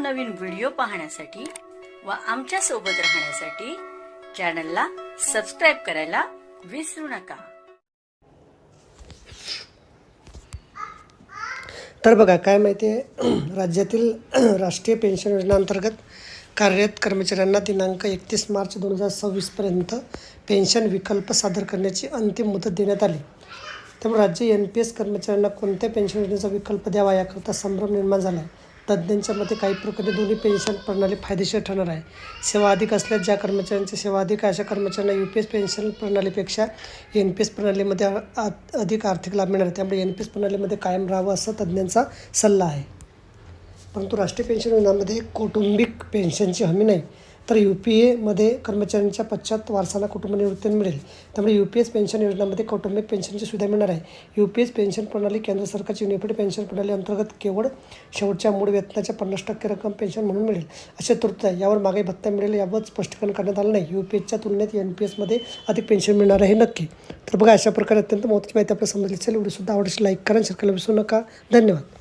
नवनवीन व्हिडिओ पाहण्यासाठी व आमच्या सोबत राहण्यासाठी चॅनलला सबस्क्राइब करायला विसरू नका। तर बघा काय माहिती आहे, राज्यातील राष्ट्रीय पेन्शन योजनेअंतर्गत कार्यरत कर्मचाऱ्यांना दिनांक 31 मार्च 2026 पर्यंत पेन्शन विकल्प सादर करण्याची अंतिम मुदत देण्यात आली। त्यामुळे राज्य NPS कर्मचाऱ्यांना कोणत्या पेन्शन योजनेचा विकल्प द्यावा याकरता संभ्रम निर्माण झाला आहे। तज्ज्ञांच्या मते काही प्रकारे दोन्ही पेन्शन प्रणाली फायदेशीर ठरणार आहे। सेवा अधिक असल्यास ज्या कर्मचाऱ्यांची सेवा अधिक आहे अशा कर्मचाऱ्यांना UPS पेन्शन प्रणालीपेक्षा NPS प्रणालीमध्ये अधिक आर्थिक लाभ मिळणार आहे। त्यामुळे NPS प्रणालीमध्ये कायम राहावं असा तज्ज्ञांचा सल्ला आहे। परंतु राष्ट्रीय पेन्शन योजनांमध्ये कौटुंबिक पेन्शनची हमी नाही, तर UPA कर्मचाऱ्यांच्या पश्चात वारसांना कुटुंब निवृत्ती मिळेल। त्यामुळे UPS पेन्शन योजनांमध्ये कौटुंबिक पेन्शनची सुविधा मिळणार आहे। UPS पेन्शन प्रणाली केंद्र सरकारची युनिफाईड पेन्शन प्रणाली अंतर्गत केवळ शेवटच्या मूळ वेतनाच्या 50% रक्कम पेन्शन म्हणून मिळेल असे तरतूद आहे। यावर मागे भत्ता मिळेल याबाबत स्पष्टीकरण करण्यात आलं नाही। UPSच्या तुलनेत NPSमध्ये अधिक पेन्शन मिळणार आहे नक्की। तर बघा, अशा प्रकारे अत्यंत महत्त्वाची माहिती आपल्याला समजली असेल। व्हिडिओ सुद्धा आवडल्यास लाईक करा, शेअर करायला विसरू नका। धन्यवाद।